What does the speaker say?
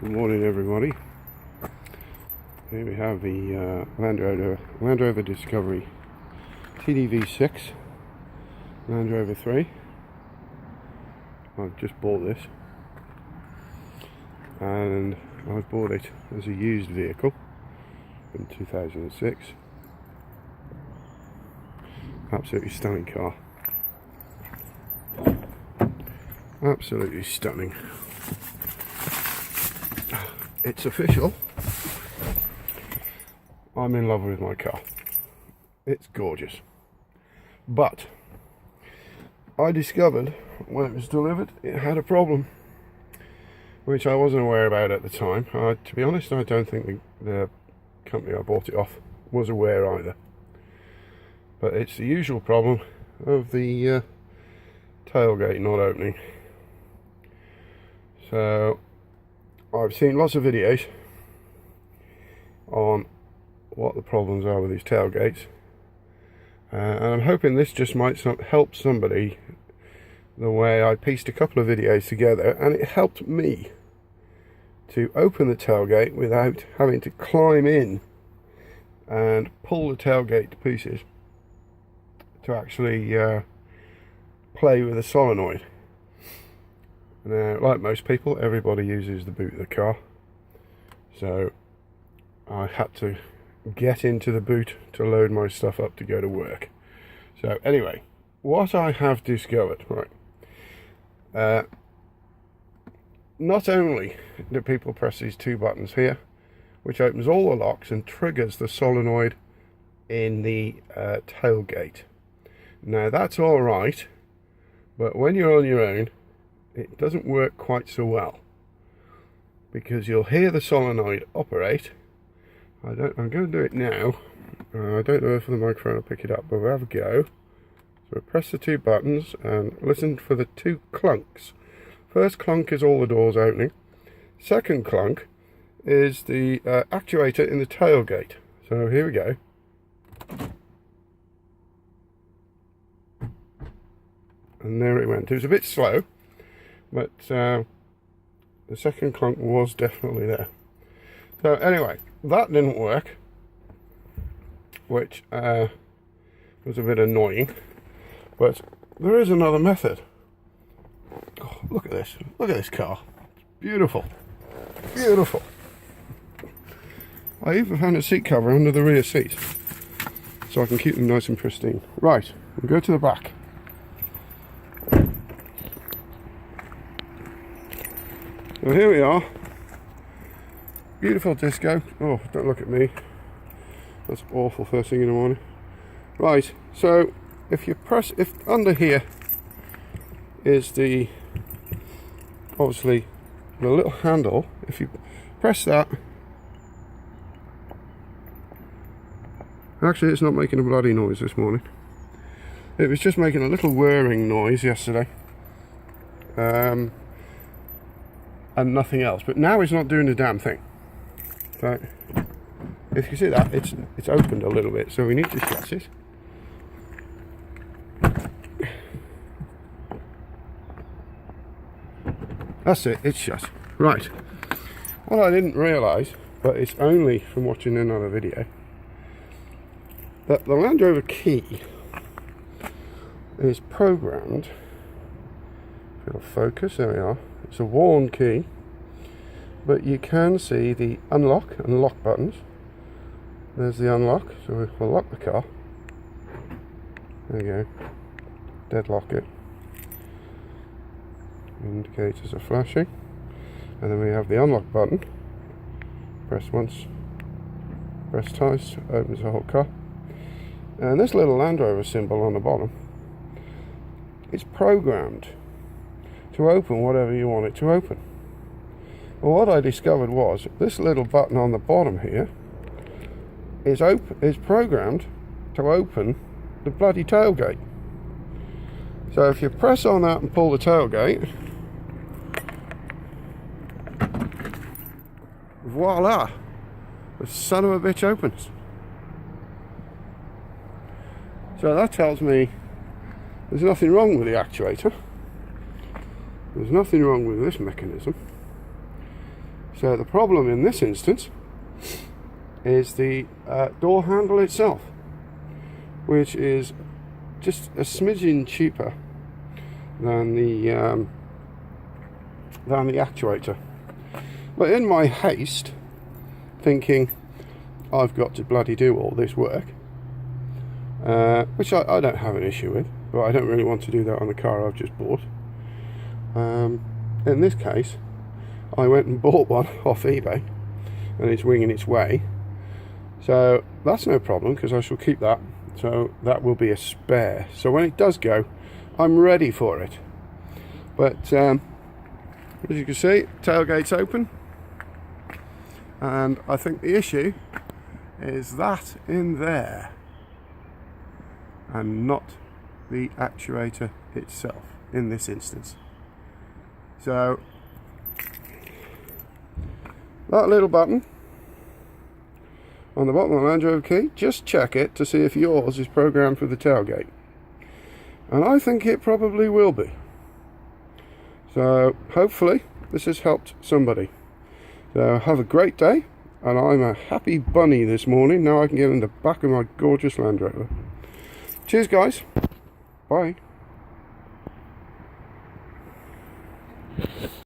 Good morning, everybody. Here we have the Landrover Discovery TDV6 Land Rover 3. I've just bought this, and I've bought it as a used vehicle in 2006. Absolutely stunning car. Absolutely stunning. It's official. I'm in love with my car. It's gorgeous. But I discovered when it was delivered it had a problem, which I wasn't aware about at the time. To be honest, I don't think the company I bought it off was aware either. But it's the usual problem of the tailgate not opening. So I've seen lots of videos on what the problems are with these tailgates, and I'm hoping this just might help somebody the way I pieced a couple of videos together, and it helped me to open the tailgate without having to climb in and pull the tailgate to pieces to actually play with the solenoid. Now, like most people, everybody uses the boot of the car, so I had to get into the boot to load my stuff up to go to work. So anyway, what I have discovered, right, not only do people press these two buttons here, which opens all the locks and triggers the solenoid in the tailgate. Now that's all right, but when you're on your own, it doesn't work quite so well, because you'll hear the solenoid operate. I'm going to do it now. I don't know if the microphone will pick it up, but we'll have a go. So press the two buttons and listen for the two clunks. First clunk is all the doors opening. Second clunk is the actuator in the tailgate. So here we go. And there it went. It was a bit slow, but the second clunk was definitely there. So anyway, that didn't work, which was a bit annoying, but there is another method. Oh, look at this. Look at this car. It's beautiful. Beautiful. I even found a seat cover under the rear seat, so I can keep them nice and pristine. Right, we'll go to the back. So here we are. Beautiful disco. Oh, don't look at me. That's awful first thing in the morning. Right, so if under here is obviously the little handle. If you press that, actually it's not making a bloody noise this morning. It was just making a little whirring noise yesterday. And nothing else, but now it's not doing a damn thing. So if you see that, it's opened a little bit, so we need to shut it. That's it, it's shut. Right, what I didn't realise, but it's only from watching another video, that the Landrover key is programmed. If it'll focus, there we are. It's a worn key, but you can see the unlock and lock buttons. There's the unlock, so we'll lock the car. There you go. Deadlock it. Indicators are flashing. And then we have the unlock button. Press once, press twice, opens the whole car. And this little Land Rover symbol on the bottom, it's programmed to open whatever you want it to open. Well, what I discovered was this little button on the bottom here is programmed to open the bloody tailgate. So if you press on that and pull the tailgate, voila, the son of a bitch opens. So that tells me there's nothing wrong with the actuator. There's nothing wrong with this mechanism. So the problem in this instance is the door handle itself, which is just a smidgen cheaper than the actuator. But in my haste, thinking I've got to bloody do all this work, which I don't have an issue with, but I don't really want to do that on the car I've just bought. In this case, I went and bought one off eBay, and it's winging its way. So that's no problem, because I shall keep that. So that will be a spare. So when it does go, I'm ready for it. But as you can see, tailgate's open. And I think the issue is that in there, and not the actuator itself in this instance. So that little button on the bottom of the Landrover key, just check it to see if yours is programmed for the tailgate, and I think it probably will be. So hopefully this has helped somebody. So have a great day, and I'm a happy bunny this morning. Now I can get in the back of my gorgeous Land Rover. Cheers guys, bye.